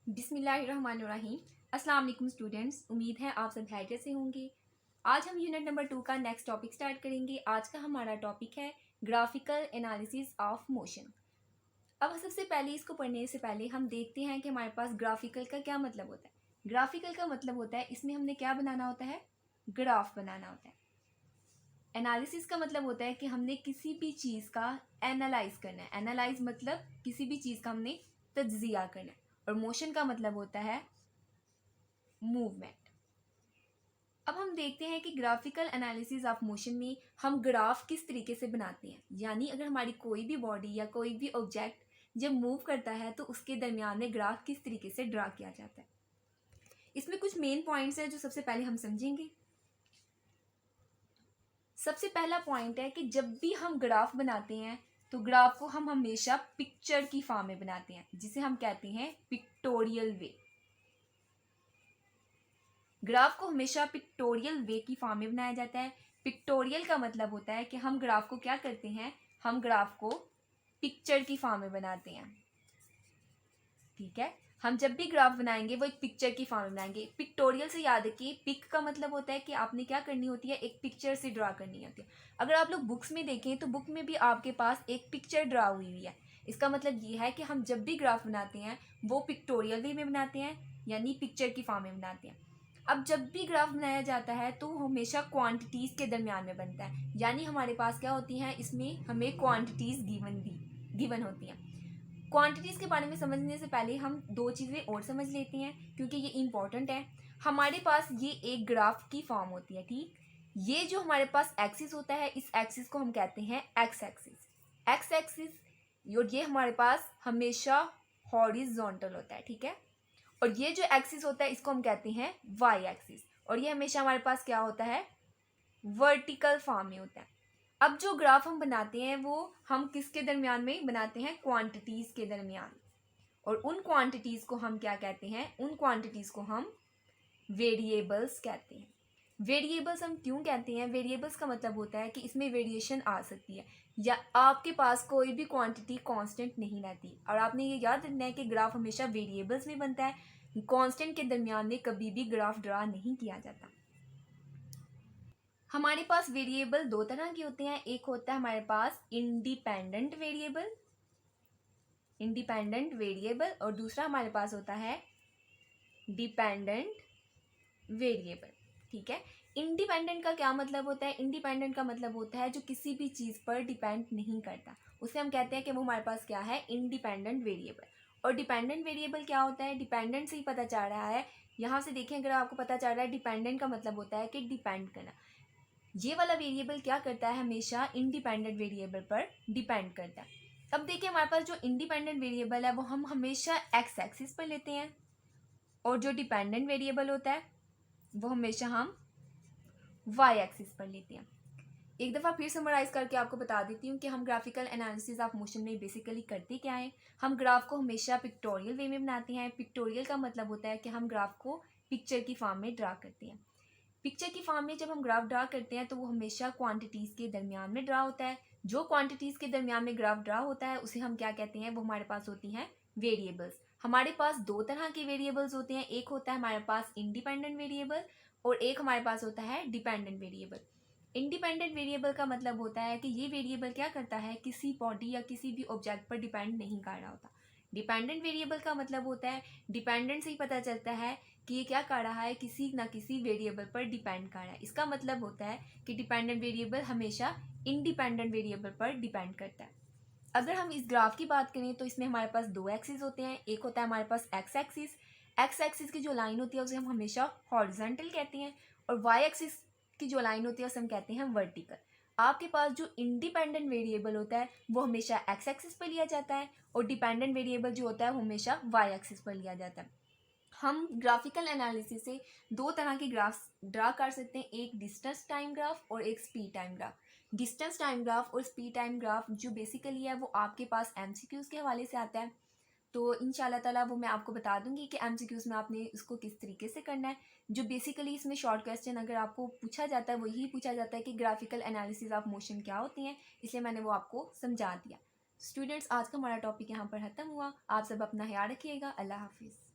बिस्मिल्लाहिर्रहमानिर्रहीम। अस्सलाम वालेकुम स्टूडेंट्स, उम्मीद है आप सब खैरियत से होंगे। आज हम यूनिट नंबर 2 का नेक्स्ट टॉपिक स्टार्ट करेंगे। आज का हमारा टॉपिक है ग्राफिकल एनालिसिस ऑफ मोशन। अब सबसे पहले इसको पढ़ने से पहले हम देखते हैं कि हमारे पास ग्राफिकल का क्या मतलब होता है। ग्राफिकल का मतलब होता है इसमें हमने क्या बनाना होता है, ग्राफ बनाना होता है। एनालिसिस का मतलब होता है कि हमने किसी भी चीज़ का एनालाइज करना है। एनालाइज मतलब किसी भी चीज़ का हमने तज्जिया करना है। और मोशन का मतलब होता है मूवमेंट। अब हम देखते हैं कि ग्राफिकल एनालिसिस ऑफ मोशन में हम ग्राफ किस तरीके से बनाते हैं। यानी अगर हमारी कोई भी बॉडी या कोई भी ऑब्जेक्ट जब मूव करता है तो उसके दरमियान में ग्राफ किस तरीके से ड्रा किया जाता है। इसमें कुछ मेन पॉइंट्स हैं जो सबसे पहले हम समझेंगे। सबसे पहला पॉइंट है कि जब भी हम ग्राफ बनाते हैं तो ग्राफ को हम हमेशा पिक्चर की फॉर्म में बनाते हैं, जिसे हम कहते हैं पिक्टोरियल वे। ग्राफ को हमेशा पिक्टोरियल वे की फॉर्म में बनाया जाता है। पिक्टोरियल का मतलब होता है कि हम ग्राफ को क्या करते हैं, हम ग्राफ को पिक्चर की फॉर्म में बनाते हैं। ठीक है, हम जब भी ग्राफ बनाएंगे वो एक पिक्चर की फॉर्म में बनाएंगे। पिक्टोरियल से याद रखिए, पिक का मतलब होता है कि आपने क्या करनी होती है, एक पिक्चर से ड्रा करनी होती है। अगर आप लोग बुक्स में देखें तो बुक में भी आपके पास एक पिक्चर ड्रा हुई है। इसका मतलब ये है कि हम जब भी ग्राफ बनाते हैं वो पिक्टोरियल वे में बनाते हैं, यानी पिक्चर की फॉर्म में बनाते हैं। अब जब भी ग्राफ बनाया जाता है तो हमेशा क्वांटिटीज़ के दरमियान में बनता है। यानी हमारे पास क्या होती हैं, इसमें हमें क्वांटिटीज़ गिवन होती हैं। क्वांटिटीज़ के बारे में समझने से पहले हम दो चीज़ें और समझ लेते हैं, क्योंकि ये इंपॉर्टेंट है। हमारे पास ये एक ग्राफ की फॉर्म होती है। ठीक, ये जो हमारे पास एक्सिस होता है, इस एक्सिस को हम कहते हैं एक्स एक्सिस। एक्स एक्सिस और ये हमारे पास हमेशा हॉरिजॉन्टल होता है। ठीक है, और ये जो एक्सिस होता है इसको हम कहते हैं वाई एक्सिस, और ये हमेशा हमारे पास क्या होता है, वर्टिकल फॉर्म में होता है। अब जो ग्राफ हम बनाते हैं वो हम किसके दरमियान में बनाते हैं, क्वांटिटीज़ के दरमियान। और उन क्वांटिटीज़ को हम क्या कहते हैं, उन क्वांटिटीज़ को हम वेरिएबल्स कहते हैं। वेरिएबल्स हम क्यों कहते हैं, वेरिएबल्स का मतलब होता है कि इसमें वेरिएशन आ सकती है, या आपके पास कोई भी क्वांटिटी कांस्टेंट नहीं रहती। और आपने ये याद रखना है कि ग्राफ हमेशा वेरिएबल्स में बनता है, कांस्टेंट के दरमियान में कभी भी ग्राफ ड्रा नहीं किया जाता। हमारे पास वेरिएबल दो तरह के होते हैं। एक होता है हमारे पास इंडिपेंडेंट वेरिएबल और दूसरा हमारे पास होता है डिपेंडेंट वेरिएबल। ठीक है, इंडिपेंडेंट का क्या मतलब होता है, इंडिपेंडेंट का मतलब होता है जो किसी भी चीज़ पर डिपेंड नहीं करता, उसे हम कहते हैं कि वो हमारे पास क्या है, इंडिपेंडेंट वेरिएबल। और डिपेंडेंट वेरिएबल क्या होता है, डिपेंडेंट से ही पता चल रहा है। यहाँ से देखें, अगर आपको पता चल रहा है डिपेंडेंट का मतलब होता है कि डिपेंड करना। ये वाला वेरिएबल क्या करता है, हमेशा इंडिपेंडेंट वेरिएबल पर डिपेंड करता है। अब देखिए, हमारे पास जो इंडिपेंडेंट वेरिएबल है वो हम हमेशा एक्स एक्सिस पर लेते हैं, और जो डिपेंडेंट वेरिएबल होता है वो हमेशा हम वाई एक्सिस पर लेते हैं। एक दफ़ा फिर समराइज़ करके आपको बता देती हूँ कि हम ग्राफिकल एनालिसिस ऑफ मोशन में बेसिकली करते क्या है। हम ग्राफ को हमेशा पिक्टोरियल वे में बनाते हैं। पिक्टोरियल का मतलब होता है कि हम ग्राफ को पिक्चर की फॉर्म में ड्रा करते हैं। पिक्चर की फॉर्म में जब हम ग्राफ ड्रा करते हैं तो वो हमेशा क्वांटिटीज़ के दरमियान में ड्रा होता है। जो क्वांटिटीज़ के दरमियान में ग्राफ ड्रा होता है उसे हम क्या कहते हैं, वो हमारे पास होती हैं वेरिएबल्स। हमारे पास दो तरह के वेरिएबल्स होते हैं, एक होता है हमारे पास इंडिपेंडेंट वेरिएबल और एक हमारे पास होता है डिपेंडेंट वेरिएबल। इंडिपेंडेंट वेरिएबल का मतलब होता है कि ये वेरिएबल क्या करता है, किसी बॉडी या किसी भी ऑब्जेक्ट पर डिपेंड नहीं कर रहा होता। डिपेंडेंट वेरिएबल का मतलब होता है, डिपेंडेंट से ही पता चलता है कि ये क्या कर रहा है, किसी ना किसी वेरिएबल पर डिपेंड कर रहा है। इसका मतलब होता है कि डिपेंडेंट वेरिएबल हमेशा इंडिपेंडेंट वेरिएबल पर डिपेंड करता है। अगर हम इस ग्राफ की बात करें तो इसमें हमारे पास दो एक्सिस होते हैं। एक होता है हमारे पास एक्स एक्सिस। एक्स एक्सिस की जो लाइन होती है उसे हम हमेशा हॉरिजॉन्टल कहते हैं, और वाई एक्सिस की जो लाइन होती है उसे हम कहते हैं वर्टिकल। आपके पास जो इंडिपेंडेंट वेरिएबल होता है वो हमेशा एक्स एक्सिस पर लिया जाता है, और डिपेंडेंट वेरिएबल जो होता है वो हमेशा वाई एक्सिस पर लिया जाता है। हम ग्राफिकल एनालिसिस से दो तरह के ग्राफ्स ड्रा कर सकते हैं, एक डिस्टेंस टाइम ग्राफ और एक speed time graph. Distance time graph और स्पीड टाइम ग्राफ जो बेसिकली है वो आपके पास एमसीक्यूज़ के हवाले से आता है। तो इंशाल्लाह ताला वो मैं आपको बता दूंगी कि एमसीक्यूज़ में आपने उसको किस तरीके से करना है। जो बेसिकली इसमें शॉर्ट क्वेश्चन अगर आपको पूछा जाता है वो यही पूछा जाता है कि ग्राफिकल एनालिसिस ऑफ मोशन क्या होती हैं, इसलिए मैंने वो आपको समझा दिया। स्टूडेंट्स, आज का हमारा टॉपिक यहाँ पर ख़त्म हुआ। आप सब अपना ख्याल रखिएगा। अल्लाह हाफिज़।